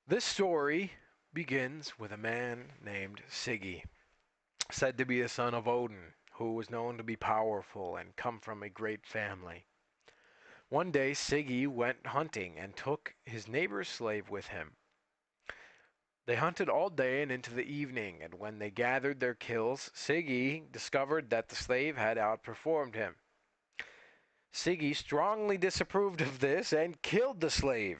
This story begins with a man named Siggy, said to be the son of Odin, who was known to be powerful and come from a great family. One day Siggy went hunting and took his neighbor's slave with him. They hunted all day and into the evening, and when they gathered their kills, Siggy discovered that the slave had outperformed him. Siggy strongly disapproved of this and killed the slave.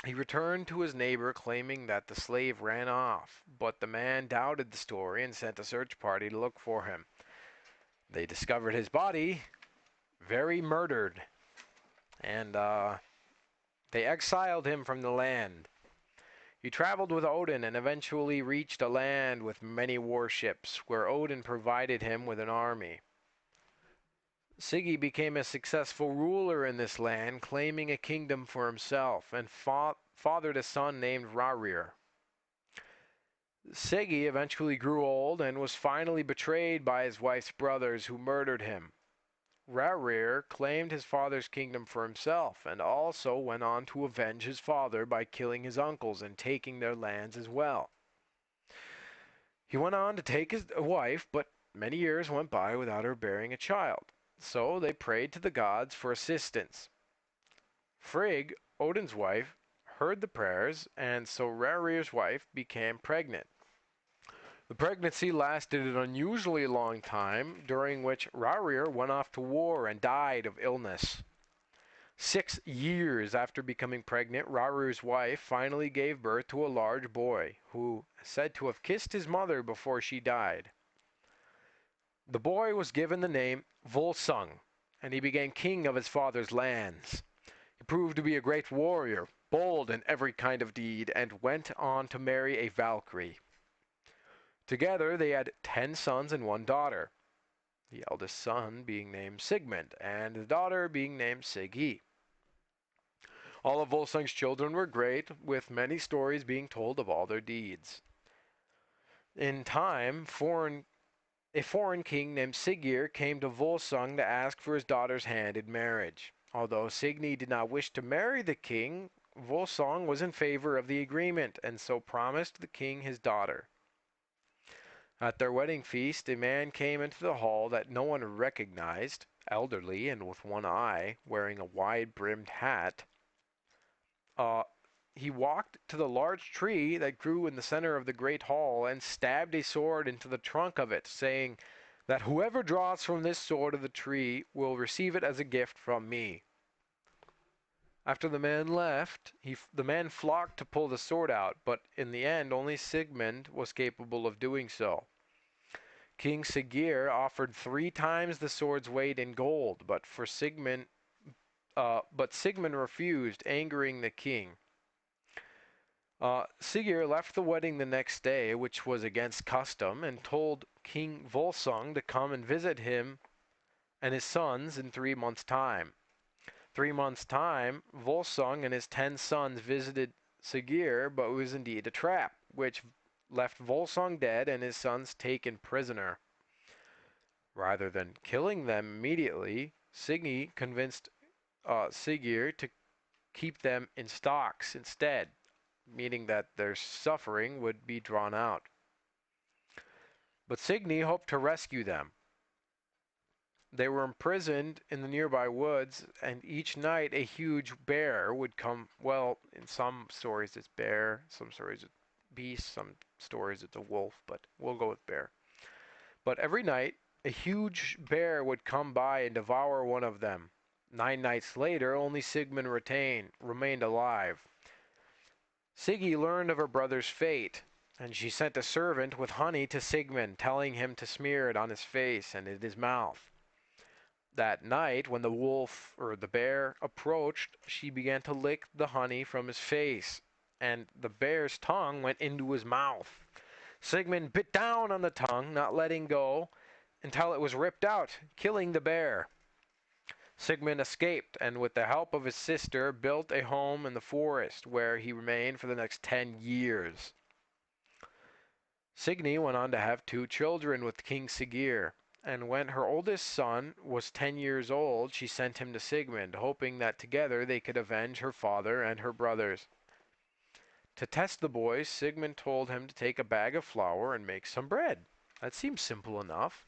He returned to his neighbor claiming that the slave ran off, but the man doubted the story and sent a search party to look for him. They discovered his body, very murdered, and they exiled him from the land. He traveled with Odin and eventually reached a land with many warships, where Odin provided him with an army. Siggy became a successful ruler in this land, claiming a kingdom for himself, and fathered a son named Rarir. Siggy eventually grew old and was finally betrayed by his wife's brothers, who murdered him. Rarir claimed his father's kingdom for himself, and also went on to avenge his father by killing his uncles and taking their lands as well. He went on to take his wife, but many years went by without her bearing a child. So they prayed to the gods for assistance. Frigg, Odin's wife, heard the prayers, and so Rarir's wife became pregnant. The pregnancy lasted an unusually long time, during which Rarir went off to war and died of illness. 6 years after becoming pregnant, Rarir's wife finally gave birth to a large boy, who is said to have kissed his mother before she died. The boy was given the name Volsung, and he became king of his father's lands. He proved to be a great warrior, bold in every kind of deed, and went on to marry a Valkyrie. Together they had 10 sons and 1 daughter, the eldest son being named Sigmund, and the daughter being named Siggy. All of Volsung's children were great, with many stories being told of all their deeds. In time, a foreign king named Siggeir came to Volsung to ask for his daughter's hand in marriage. Although Signy did not wish to marry the king, Volsung was in favor of the agreement, and so promised the king his daughter. At their wedding feast, a man came into the hall that no one recognized, elderly and with one eye, wearing a wide-brimmed hat. He walked to the large tree that grew in the center of the great hall and stabbed a sword into the trunk of it, saying that whoever draws from this sword of the tree will receive it as a gift from me. After the man left, the man flocked to pull the sword out, but in the end only Sigmund was capable of doing so. King Siggeir offered 3 times the sword's weight in gold, but Sigmund refused, angering the king. Siggeir left the wedding the next day, which was against custom, and told King Volsung to come and visit him and his sons in 3 months' time. 3 months' time, Volsung and his 10 sons visited Siggeir, but it was indeed a trap, which left Volsung dead and his sons taken prisoner. Rather than killing them immediately, Signy convinced Siggeir to keep them in stocks instead, meaning that their suffering would be drawn out. But Signy hoped to rescue them. They were imprisoned in the nearby woods, and each night a huge bear would come. Well, in some stories it's bear, some stories it's beast, some stories it's a wolf, but we'll go with bear. But every night, a huge bear would come by and devour one of them. 9 nights later, only Sigmund remained alive. Siggy learned of her brother's fate, and she sent a servant with honey to Sigmund, telling him to smear it on his face and in his mouth. That night, when the wolf or the bear approached, she began to lick the honey from his face, and the bear's tongue went into his mouth. Sigmund bit down on the tongue, not letting go until it was ripped out, killing the bear. Sigmund escaped, and with the help of his sister, built a home in the forest, where he remained for the next 10 years. Signy went on to have 2 children with King Siggeir, and when her oldest son was 10 years old, she sent him to Sigmund, hoping that together they could avenge her father and her brothers. To test the boy, Sigmund told him to take a bag of flour and make some bread. That seems simple enough.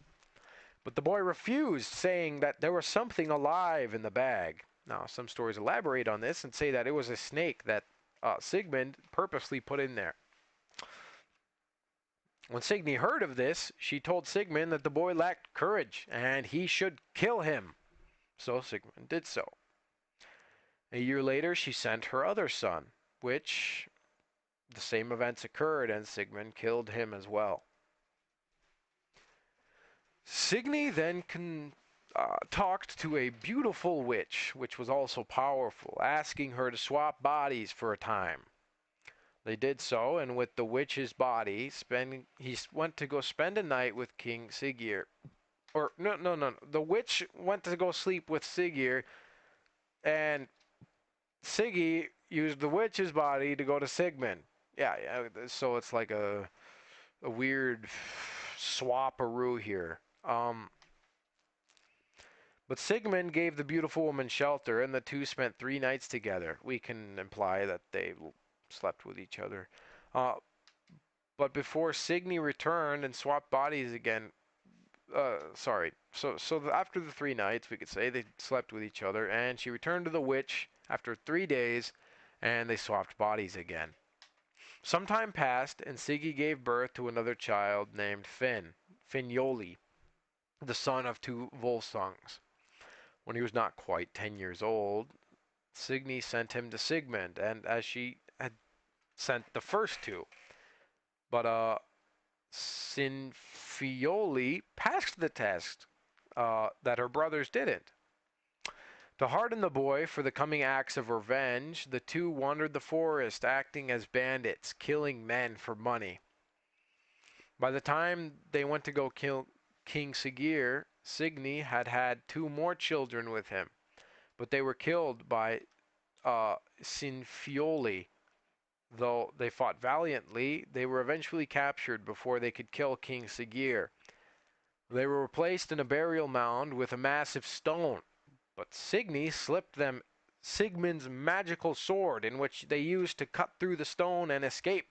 But the boy refused, saying that there was something alive in the bag. Now, some stories elaborate on this and say that it was a snake that Sigmund purposely put in there. When Signy heard of this, she told Sigmund that the boy lacked courage and he should kill him. So Sigmund did so. A year later, she sent her other son, which the same events occurred and Sigmund killed him as well. Signy then talked to a beautiful witch, which was also powerful, asking her to swap bodies for a time. They did so, and with the witch's body, he went to go spend a night with King Siggeir. Or no. The witch went to go sleep with Siggeir, and Siggy used the witch's body to go to Sigmund. Yeah. So it's like a weird swap-a-roo here. But Sigmund gave the beautiful woman shelter, and the two spent 3 nights together. We can imply that they slept with each other. Uh, but before Signy returned and swapped bodies again, sorry. So after the 3 nights, we could say they slept with each other, and she returned to the witch after 3 days, and they swapped bodies again. Some time passed, and Siggy gave birth to another child named Finnjoli, the son of two Volsungs. When he was not quite 10 years old, Signy sent him to Sigmund, and as she had sent the first two. But Sinfioli passed the test that her brothers didn't. To harden the boy for the coming acts of revenge, the two wandered the forest, acting as bandits, killing men for money. By the time they went to go kill King Siggeir, Signy had had 2 more children with him, but they were killed by Sinfioli. Though they fought valiantly, they were eventually captured before they could kill King Siggeir. They were replaced in a burial mound with a massive stone, but Signy slipped them Sigmund's magical sword, in which they used to cut through the stone and escape.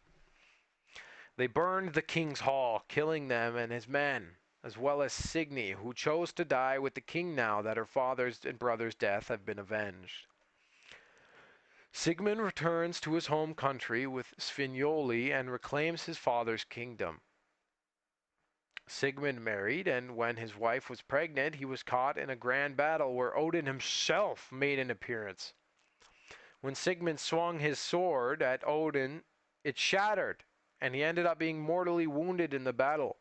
They burned the king's hall, killing them and his men, as well as Signy, who chose to die with the king now that her father's and brother's death have been avenged. Sigmund returns to his home country with Svinjoli and reclaims his father's kingdom. Sigmund married, and when his wife was pregnant, he was caught in a grand battle where Odin himself made an appearance. When Sigmund swung his sword at Odin, it shattered, and he ended up being mortally wounded in the battle.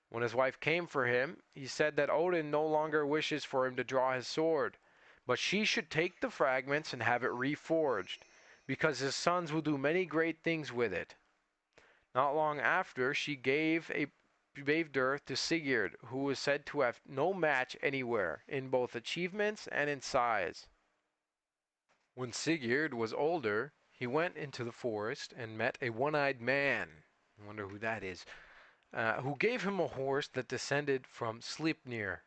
When his wife came for him, he said that Odin no longer wishes for him to draw his sword, but she should take the fragments and have it reforged, because his sons will do many great things with it. Not long after, she gave birth to Sigurd, who was said to have no match anywhere, in both achievements and in size. When Sigurd was older, he went into the forest and met a one-eyed man. I wonder who that is. Who gave him a horse that descended from Sleipnir.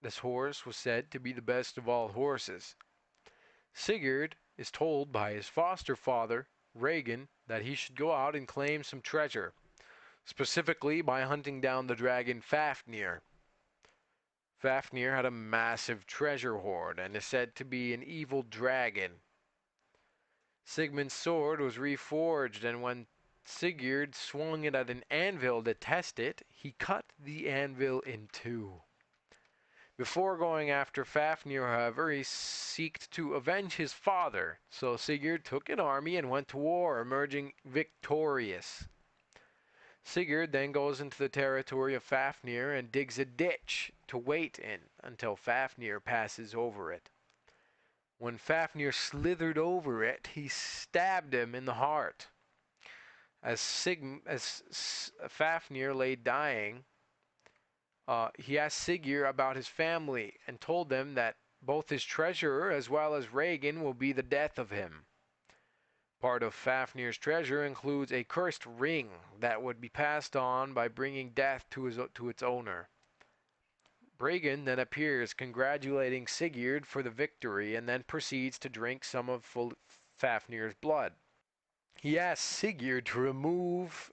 This horse was said to be the best of all horses. Sigurd is told by his foster father, Regin, that he should go out and claim some treasure, specifically by hunting down the dragon Fafnir. Fafnir had a massive treasure hoard and is said to be an evil dragon. Sigmund's sword was reforged, and when Sigurd swung it at an anvil to test it, he cut the anvil in two. Before going after Fafnir, however, he sought to avenge his father, so Sigurd took an army and went to war, emerging victorious. Sigurd then goes into the territory of Fafnir and digs a ditch to wait in until Fafnir passes over it. When Fafnir slithered over it, he stabbed him in the heart. As Fafnir lay dying, he asked Sigurd about his family and told them that both his treasurer as well as Regin will be the death of him. Part of Fafnir's treasure includes a cursed ring that would be passed on by bringing death to its owner. Regin then appears congratulating Sigurd for the victory and then proceeds to drink some of Fafnir's blood. He asked Sigurd to remove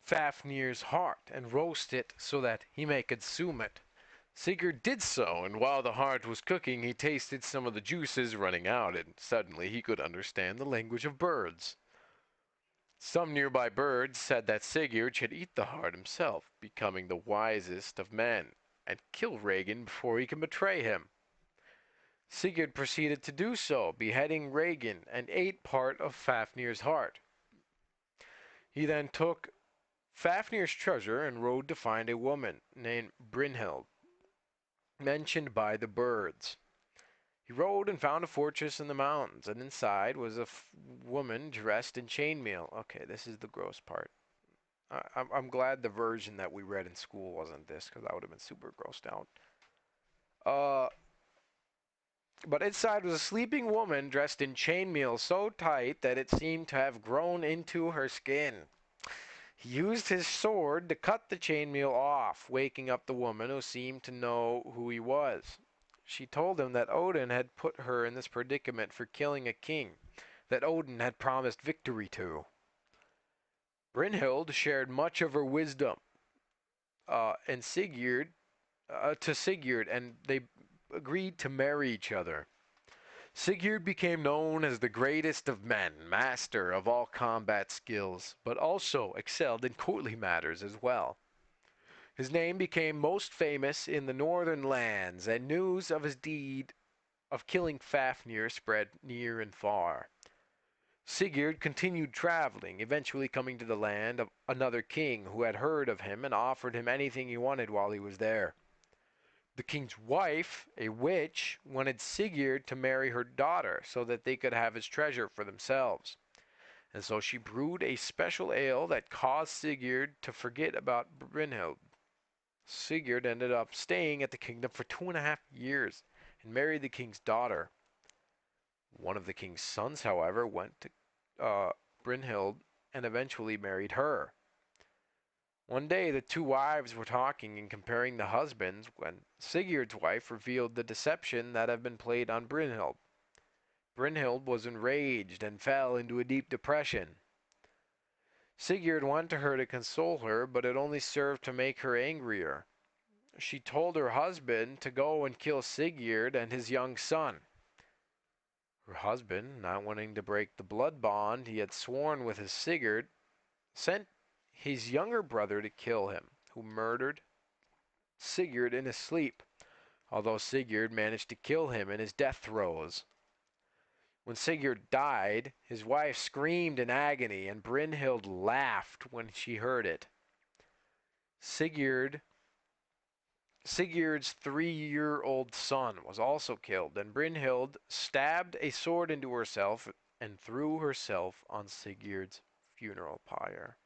Fafnir's heart and roast it so that he may consume it. Sigurd did so, and while the heart was cooking, he tasted some of the juices running out, and suddenly he could understand the language of birds. Some nearby birds said that Sigurd should eat the heart himself, becoming the wisest of men, and kill Regin before he can betray him. Sigurd proceeded to do so, beheading Regin and ate part of Fafnir's heart. He then took Fafnir's treasure and rode to find a woman named Brynhild, mentioned by the birds. He rode and found a fortress in the mountains, and inside was a woman dressed in chainmail. Okay, this is the gross part. I'm glad the version that we read in school wasn't this, because I would have been super grossed out. Uh, but inside was a sleeping woman dressed in chainmail so tight that it seemed to have grown into her skin. He used his sword to cut the chainmail off, waking up the woman who seemed to know who he was. She told him that Odin had put her in this predicament for killing a king that Odin had promised victory to. Brynhild shared much of her wisdom and Sigurd to Sigurd, and they agreed to marry each other. Sigurd became known as the greatest of men, master of all combat skills, but also excelled in courtly matters as well. His name became most famous in the northern lands, and news of his deed of killing Fafnir spread near and far. Sigurd continued traveling, eventually coming to the land of another king who had heard of him and offered him anything he wanted while he was there. The king's wife, a witch, wanted Sigurd to marry her daughter so that they could have his treasure for themselves. And so she brewed a special ale that caused Sigurd to forget about Brynhild. Sigurd ended up staying at the kingdom for 2.5 years and married the king's daughter. One of the king's sons, however, went to Brynhild and eventually married her. One day the two wives were talking and comparing the husbands when Sigurd's wife revealed the deception that had been played on Brynhild. Brynhild was enraged and fell into a deep depression. Sigurd went to her to console her, but it only served to make her angrier. She told her husband to go and kill Sigurd and his young son. Her husband, not wanting to break the blood bond he had sworn with his Sigurd, sent his younger brother to kill him, who murdered Sigurd in his sleep, although Sigurd managed to kill him in his death throes. When Sigurd died, his wife screamed in agony, and Brynhild laughed when she heard it. Sigurd's 3-year-old son was also killed, and Brynhild stabbed a sword into herself and threw herself on Sigurd's funeral pyre.